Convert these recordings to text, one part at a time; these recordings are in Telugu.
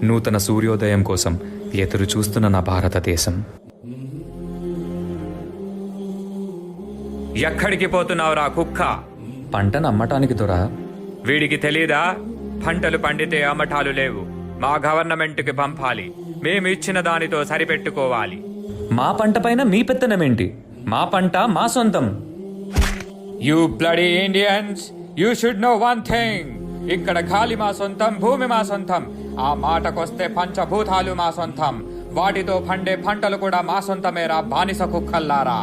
నూతన సూర్యోదయం కోసం ఎదురు చూస్తున్న నా భారతదేశం. ఎక్కడికి పోతున్నావురా కుక్క? పంటను అమ్మటానికి దొరా. వీడికి తెలీదా? పంటలు పండితే అమ్మటాలు లేవు, మా గవర్నమెంట్కి పంపాలి, మేము ఇచ్చిన దానితో సరిపెట్టుకోవాలి. మా పంట పైన మీ పెత్తనమేంటి? మా పంట మా సొంతం. You bloody Indians, you should know one thing. ఇక్కడ గాలి మా సొంతం, భూమి మా సొంతం. ఆ మాటకొస్తే పంచభూతాలు మా సొంతం. వాటితో పండే పంటలు కూడా మా సొంతమేరా బానిస కుక్కల్లారా.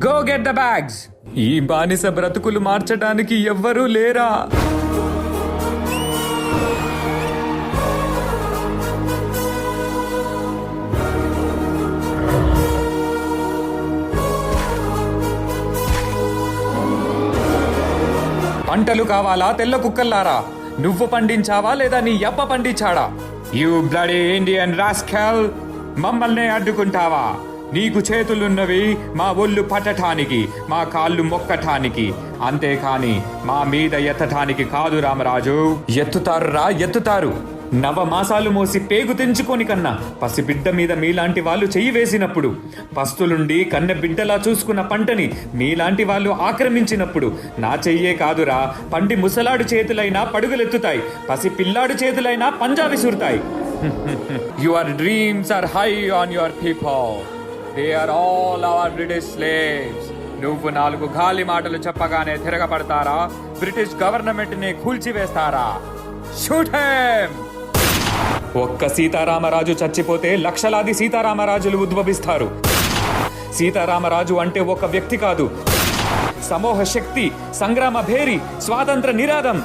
Go get the bags. ఈ బానిస బ్రతుకులు మార్చడానికి ఎవ్వరూ లేరా? పంటలు కావాలా తెల్ల కుక్కల్లారా? నువ్వు పండించావా లేదా నీ యప్ప పండించాడా? యూ బ్లడీ ఇండియన్ రాస్కెల్, మమ్మల్ని అడ్డుకుంటావా? నీకు చేతులున్నవి మా ఒళ్ళు పట్టటానికి, మా కాళ్ళు మొక్కటానికి, అంతేకాని మా మీద ఎత్తటానికి కాదు రామరాజు. ఎత్తుతారురా, ఎత్తుతారు. నవమాసాలు మోసి పేగు తెంచుకొని కన్నా పసిబిడ్డ మీద మీలాంటి వాళ్ళు చెయ్యి వేసినప్పుడు, పస్తులుండి కన్నె బిడ్డలా చూసుకున్న పంటని మీలాంటి వాళ్ళు ఆక్రమించినప్పుడు నా చెయ్యే కాదురా, పండి ముసలాడు చేతులైనా పడుగులెత్తుతాయి, పసి పిల్లాడు చేతులైనా పంజా విసురుతాయి. Your dreams are high on your people. They are all our British slaves. నువ్వు 4 గాలి మాటలు చెప్పగానే తిరగబడతారా? బ్రిటిష్ గవర్నమెంట్ ని కూల్చివేస్తారా? Shoot him. ఒక్క సీతారామరాజు చచ్చిపోతే లక్షలాది సీతారామరాజులు ఉద్భవిస్తారు. సీతారామరాజు అంటే ఒక వ్యక్తి కాదు, సమూహ శక్తి, సంగ్రామ భేరి, స్వాతంత్ర నినాదం.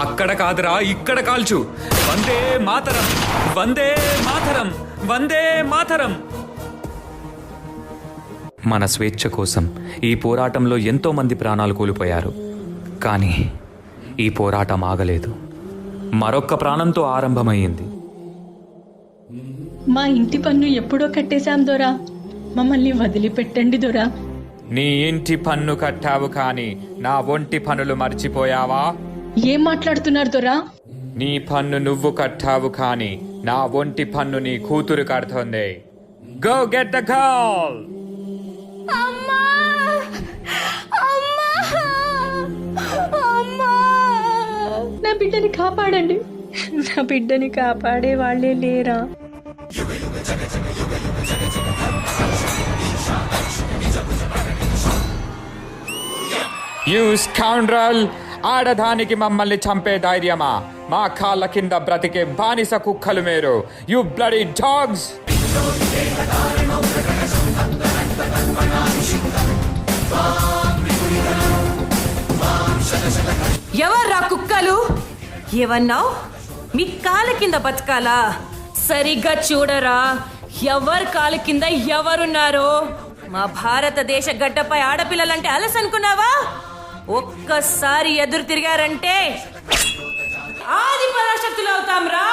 అక్కడ కాదురా, ఇక్కడ కాల్చు. వందే మాతరం, వందే మాతరం, వందే మాతరం. మన స్వేచ్ఛ కోసం ఈ పోరాటంలో ఎంతో మంది ప్రాణాలు కోల్పోయారు. కానీ ఈ పోరాటం ఆగలేదు, మరొక్క ప్రాణంతో ఆరంభమైంది. మా ఇంటి పన్ను ఎప్పుడో కట్టేశాం దొరా, మమ్మల్ని వదిలిపెట్టండి దొరా. నీ ఇంటి పన్ను కట్టావు కానీ నా ఒంటి పనులు మర్చిపోయావా? ఏం మాట్లాడుతున్నారు దొరా? నీ పన్ను నువ్వు కట్టావు కానీ నా ఒంటి పన్ను నీ కూతురు కడుతోంది. Go get the girl. నా బిడ్డని కాపాడండి, నా బిడ్డని కాపాడే వాళ్ళే లేరా? యూ స్కౌండ్రల్, ఆడదానికి మమ్మల్ని చంపే ధైర్యమా? మా కాళ్ళ కింద బ్రతికే బానిస కుక్కలు మీరు. You bloody dogs. ఎవర్రా కుక్కలు? ఏమన్నావు? మీ కాళ్ళ కింద బతకాలా? సరిగ్గా చూడరా, ఎవరి కాళ్ళ కింద ఎవరున్నారో. మా భారతదేశ గడ్డపై ఆడపిల్లలంటే అలసనుకున్నావా? ఒక్కసారి ఎదురు తిరిగారంటే ఆది పరాశక్తులు అవుతాం రా.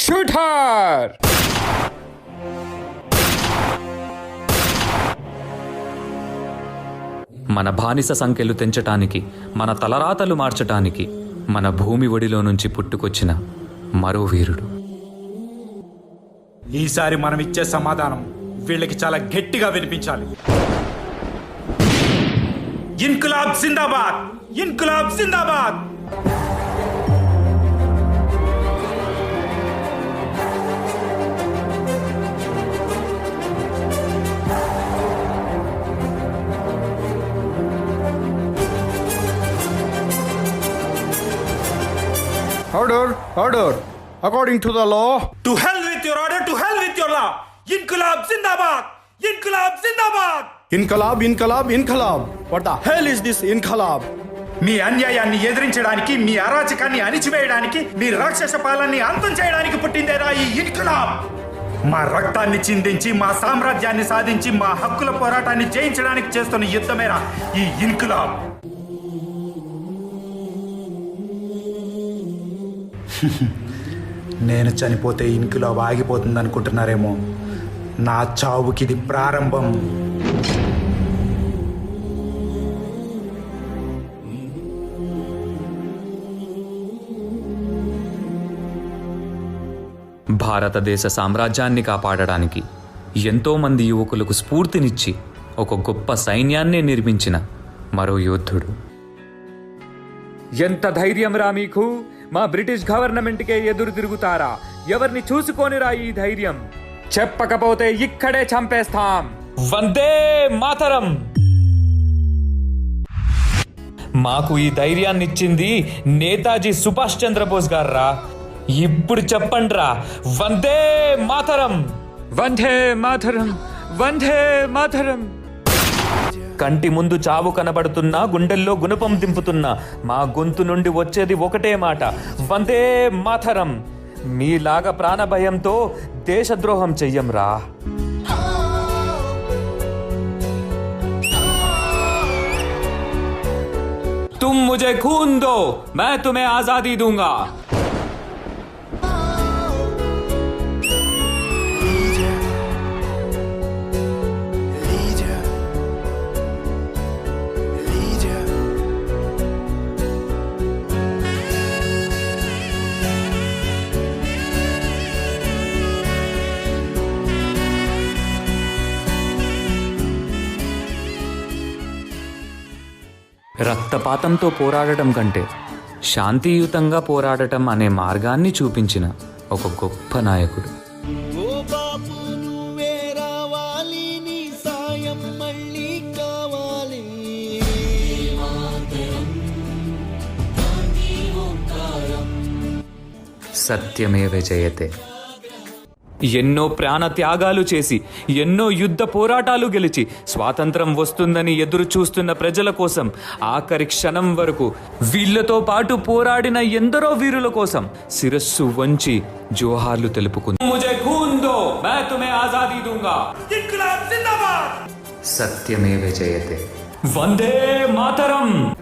Shoot her. మన బానిస సంఖ్యలు తెంచటానికి, మన తలరాతలు మార్చటానికి మన భూమి ఒడిలో నుంచి పుట్టుకొచ్చిన మరో వీరుడు. ఈసారి మనం ఇచ్చే సమాధానం వీళ్ళకి చాలా గట్టిగా వినిపించాలి. ఇన్కులాబ్ జిందాబాద్, ఇన్కులాబ్ జిందాబాద్. Order, order. According to the law. To hell with your order, to hell with your law. Inqilab Zindabad! Inqilab Zindabad! Inqilab, inqilab, inqilab. What the hell is this inqilab? మీ అన్యాయాన్ని ఎదిరించడానికి, మీ అరాచకాన్ని అణిచివేయడానికి, మీ రాక్షస పాలనని అంతం చేయడానికి పుట్టిందేరా ఈ ఇన్కిలాబ్. మా రక్తాన్ని చిందించి, మా సామ్రాజ్యాన్ని సాధించి, మా హక్కుల పోరాటాన్ని జయించడానికి చేస్తున్న యుద్ధమేరా ఈ ఇన్కిలాబ్. నేను చనిపోతే ఇన్కిలాబ్ ఆగిపోతుంది అనుకుంటున్నారేమో. నా చావుకిది ప్రారంభం. భారతదేశ సామ్రాజ్యాన్ని కాపాడడానికి ఎంతోమంది యువకులకు స్ఫూర్తినిచ్చి ఒక గొప్ప సైన్యాన్ని నిర్మించిన మరో యోధుడు. ఎంత ధైర్యం రా మీకు? మా బ్రిటిష్ గవర్నమెంట్కే ఎదురు తిరుగుతారా? ఎవరిని చూసుకోనిరా ఈ ధైర్యం? చెప్పకపోతే ఇక్కడే చంపేస్తాం. వందే మాతరం. మాకు ఈ ధైర్యాన్నిచ్చింది నేతాజీ సుభాష్ చంద్రబోస్ గారా. ఇప్పుడు చెప్పండ్రా, వందే మాతరం. వందే మాతరం, వందే మాతరం. కంటి ముందు చావు కనబడుతున్నా, గుండెల్లో గుణపం దింపుతున్నా మా గొంతు నుండి వచ్చేది ఒకటే మాట, వందే మాతరం. మీలాగా ప్రాణభయంతో దేశద్రోహం చెయ్యంరా. तुम मुझे खून दो, मैं तुम्हें आजादी दूंगा. రక్తపాతంతో పోరాడటం కంటే శాంతియుతంగా పోరాడటం అనే మార్గాన్ని చూపించిన ఒక గొప్ప నాయకుడు. ఓ బాపు నువ్వే రావాలి, నీ సాయం మళ్ళీ కావాలి. సత్యమేవ జయతే. ఎన్నో ప్రాణ త్యాగాలు చేసి, ఎన్నో యుద్ధ పోరాటాలు గెలిచి స్వాతంత్రం వస్తుందని ఎదురు చూస్తున్న ప్రజల కోసం ఆఖరి క్షణం వరకు వీళ్లతో పాటు పోరాడిన ఎందరో వీరుల కోసం శిరస్సు వంచి జోహార్లు తెలుపుకుంది. ముझे खून दो, मैं तुम्हें आजादी दूंगा. ఇంక్లాబ్ జిందాబాద్. సత్యమేవ జయతే. వందే మాతరం.